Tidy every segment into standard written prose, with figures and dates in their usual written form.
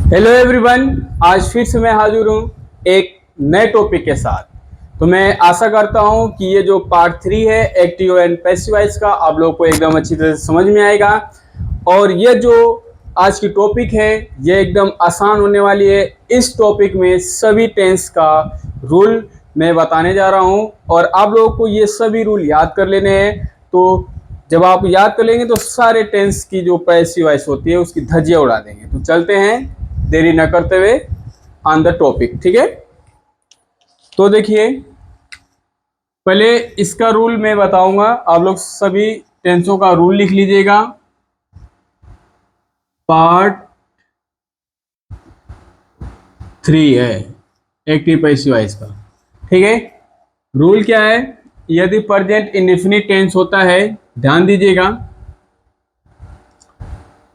Hello everyone, आज फिर से मैं हाजिर हूँ एक नए टॉपिक के साथ। तो मैं आशा करता हूँ कि ये जो पार्ट 3 है एक्टिव एंड पैसिव वॉइस का आप लोगों को एकदम अच्छी तरह से समझ में आएगा। और ये जो आज की टॉपिक है ये एकदम आसान होने वाली है। इस टॉपिक में सभी टेंस का रूल मैं बताने जा रहा हूँ और आप लोगों को ये सभी रूल याद कर लेने हैं। तो जब आप याद कर लेंगे तो सारे टेंस की जो पैसिव वॉइस होती है उसकी धज्जियां उड़ा देंगे। तो चलते हैं देरी न करते हुए ऑन द टॉपिक, ठीक है। तो देखिए, पहले इसका रूल मैं बताऊंगा, आप लोग सभी टेंसों का रूल लिख लीजिएगा। पार्ट 3 है एक्टिव पैसिव वॉइस का, ठीक है। रूल क्या है? यदि प्रेजेंट इंडेफिनिट टेंस होता है, ध्यान दीजिएगा,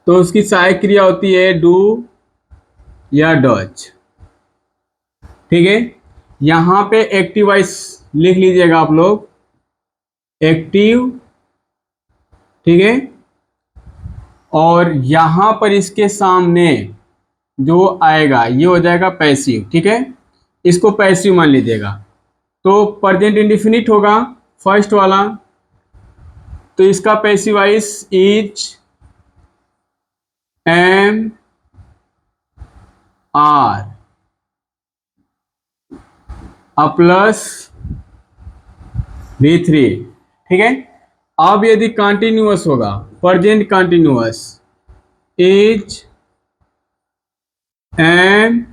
तो उसकी सहायक क्रिया होती है डू या डज, ठीक है। यहां पे एक्टिव वॉइस लिख लीजिएगा आप लोग, एक्टिव, ठीक है। और यहां पर इसके सामने जो आएगा ये हो जाएगा पैसिव, ठीक है। इसको पैसिव मान लीजिएगा। तो प्रेजेंट इंडेफिनिट होगा फर्स्ट वाला, तो इसका passive voice is, am, are plus V3, ठीक है। अब यदि कंटिन्यूअस होगा, present continuous is, am,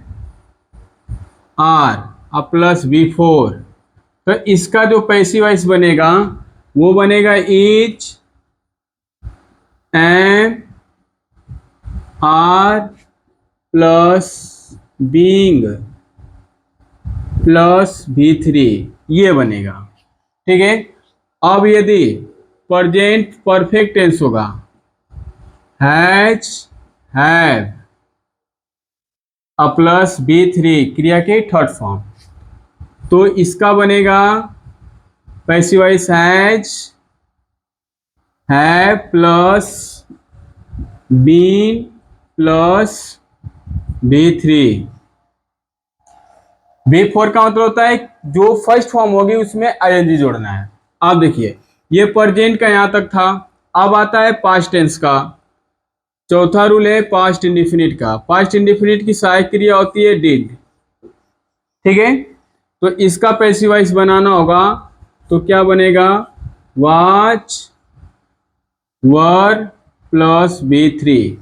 are plus V4, तो इसका जो पैसिव वॉइस बनेगा वो बनेगा is, am, are plus being plus V3, ये बनेगा, ठीक है। अब यदि प्रेजेंट परफेक्ट टेंस होगा, हैज, हैव प्लस V3 क्रिया के थर्ड फॉर्म, तो इसका बनेगा passive voice has, have plus been plus V3। V4 का मतलब होता है जो फर्स्ट फॉर्म होगी उसमें आईएनजी जोड़ना है। आप देखिए, ये प्रेजेंट का यहां तक था, अब आता है पास्ट टेंस का। चौथा रूल है पास्ट इंडेफिनिट का। पास्ट इंडेफिनिट की सहायक क्रिया होती है डिड, ठीक है। तो इसका पैसिव वॉइस बनाना होगा, तो क्या बनेगा? वाच, वर प्लस V3।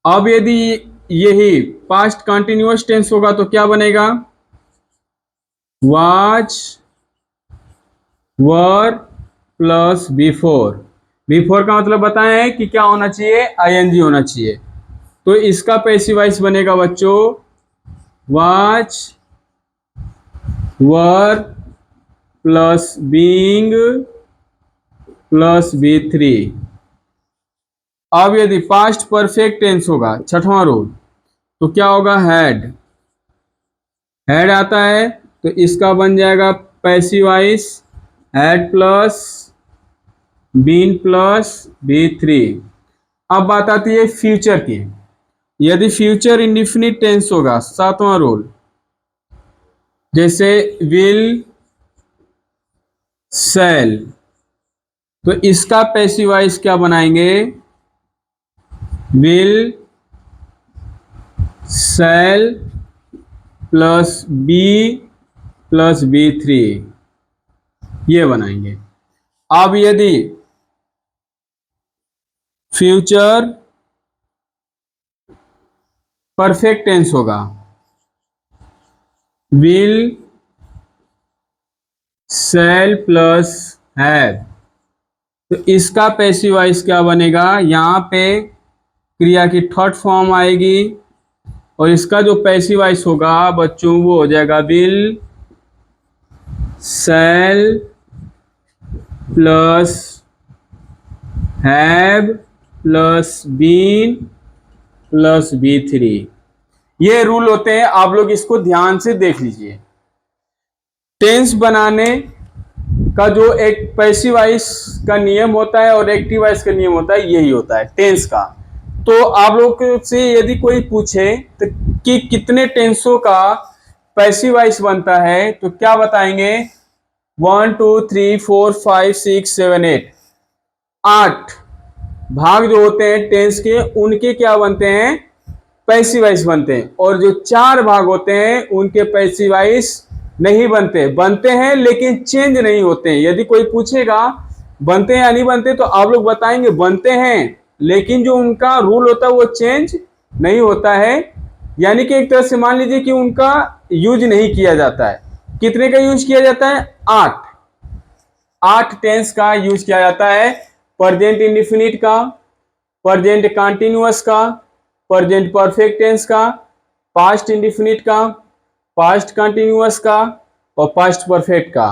अब यदि यही पास्ट कंटिन्यूअस टेंस होगा तो क्या बनेगा? वाच, वर प्लस V4। V4 का मतलब बताएं कि क्या होना चाहिए? आईएनजी होना चाहिए। तो इसका पैसिव वॉइस बनेगा बच्चों वाच, वर प्लस बीइंग प्लस V3। अब यदि पास्ट परफेक्ट टेंस होगा, छठवां रूल, तो क्या होगा? हैड, हैड आता है तो इसका बन जाएगा passive voice had plus been plus V3। अब बात आती है फ्यूचर की। यदि फ्यूचर इंडेफिनिट टेंस होगा, सातवां रूल, जैसे विल, सेल, तो इसका पैसिव वॉइस क्या बनाएंगे? Will, shall plus be plus V3, ये बनाएंगे। अब यदि फ्यूचर परफेक्ट टेंस होगा, विल, सेल प्लस हैव, तो इसका पैसिव वॉइस क्या बनेगा? यहां पे क्रिया की थर्ड फॉर्म आएगी और इसका जो पैसिव वॉइस होगा बच्चों वो हो जाएगा will, shall plus have plus been plus V3। ये रूल होते हैं, आप लोग इसको ध्यान से देख लीजिए। टेंस बनाने का जो एक पैसिव वॉइस का नियम होता है और एक्टिव वॉइस का नियम होता है, यही होता है टेंस का। तो आप लोग से यदि कोई पूछे तो कि कितने टेंसों का पैसिव वॉइस बनता है तो क्या बताएंगे? 1 2 3 4 5 6 7 8 8 भाग जो होते हैं टेंस के, उनके क्या बनते हैं? पैसिव वॉइस बनते हैं। और जो 4 भाग होते हैं उनके पैसिव वॉइस नहीं बनते, बनते हैं लेकिन चेंज नहीं होते हैं। यदि कोई पूछेगा बनते हैं या नहीं बनते तो आप लोग बताएंगे बनते हैं, लेकिन जो उनका रूल होता है वो चेंज नहीं होता है। यानी कि एक तरह से मान लीजिए कि उनका यूज नहीं किया जाता है। कितने का यूज किया जाता है? 8 टेंस का यूज किया जाता है। प्रेजेंट इंडेफिनिट का, प्रेजेंट कंटीन्यूअस का, प्रेजेंट परफेक्ट टेंस का, पास्ट इंडेफिनिट का, पास्ट कंटीन्यूअस का और पास्ट परफेक्ट का,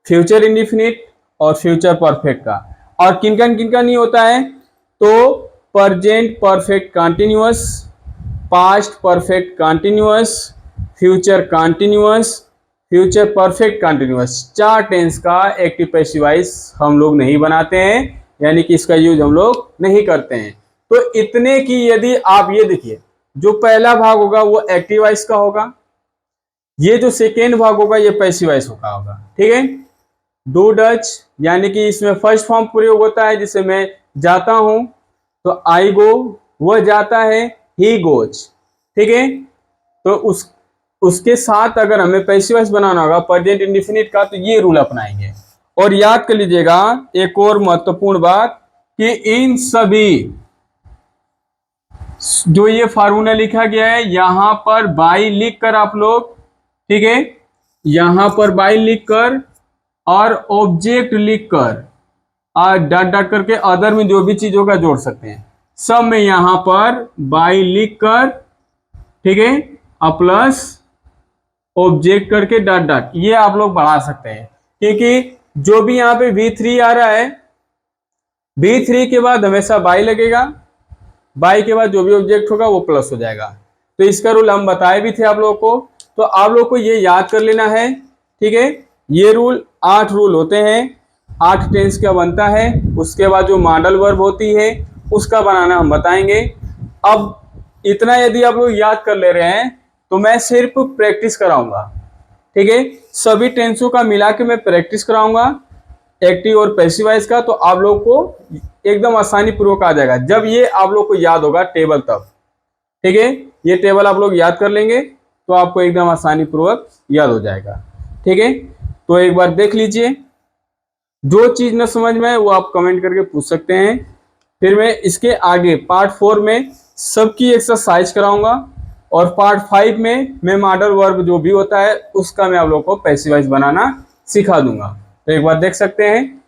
फ्यूचर इंडेफिनिट और फ्यूचर परफेक्ट का। और किनका किनका नहीं होता है? तो present perfect continuous, past perfect continuous, future continuous, future perfect continuous, 4 tense का एक्टिव पैसिव वॉइस हम लोग नहीं बनाते हैं, यानी कि इसका यूज हम लोग नहीं करते हैं। तो इतने की यदि आप ये देखिए, जो पहला भाग होगा वो एक्टिव वॉइस का होगा, ये जो सेकेंड भाग होगा ये पैसिव वॉइस का होगा। ठीक है, डू डच, यानी कि इसमें फर्स्ट फॉर्म प्रयोग होता है, जिसे मैं जाता हूं तो आई गो, वह जाता है, ही गोज। ठीक है, तो उसके साथ अगर हमें पैसिव वॉइस बनाना होगा प्रेजेंट इंडेफिनिट का तो ये रूल अपनाएंगे। और याद कर लीजिएगा एक और महत्वपूर्ण बात कि इन सभी जो ये फार्मूला लिखा गया है यहां पर बाई लिख कर आप लोग, ठीक है, यहां पर बाई लिख कर और ऑब्जेक्ट लिख कर और डॉट डॉट करके अदर में जो भी चीज होगा जोड़ सकते हैं। सब में यहां पर बाई लिख कर, ठीक है, और प्लस ऑब्जेक्ट करके डॉट डॉट, ये आप लोग बढ़ा सकते हैं, क्योंकि जो भी यहां पे V3 आ रहा है, V3 के बाद हमेशा बाई लगेगा, बाई के बाद जो भी ऑब्जेक्ट होगा वो प्लस हो जाएगा। तो इसका रूल हम बताए भी थे आप लोगों को, तो आप लोग को ये याद कर लेना है। ठीक है, ये रूल 8 रूल होते हैं, 8 टेंस का बनता है। उसके बाद जो मॉडल वर्ब होती है उसका बनाना हम बताएंगे। अब इतना यदि आप लोग याद कर ले रहे हैं तो मैं सिर्फ प्रैक्टिस कराऊंगा। ठीक है, सभी टेंसों का मिला के मैं प्रैक्टिस कराऊंगा, एक्टिव और पैसिव वॉइस का, तो आप लोग को एकदम आसानी पूर्वक आ जाएगा जब ये आप लोग को याद होगा टेबल तब। ठीक है, ये टेबल आप लोग याद कर लेंगे तो आपको एकदम आसानी पूर्वक याद हो जाएगा। ठीक है, तो एक बार देख लीजिए, जो चीज न समझ में आए वो आप कमेंट करके पूछ सकते हैं। फिर मैं इसके आगे पार्ट 4 में सबकी एक्सरसाइज कराऊंगा और पार्ट 5 में मैं मॉडल वर्ब जो भी होता है उसका मैं आप लोग को पैसिव वॉइस बनाना सिखा दूंगा। तो एक बार देख सकते हैं।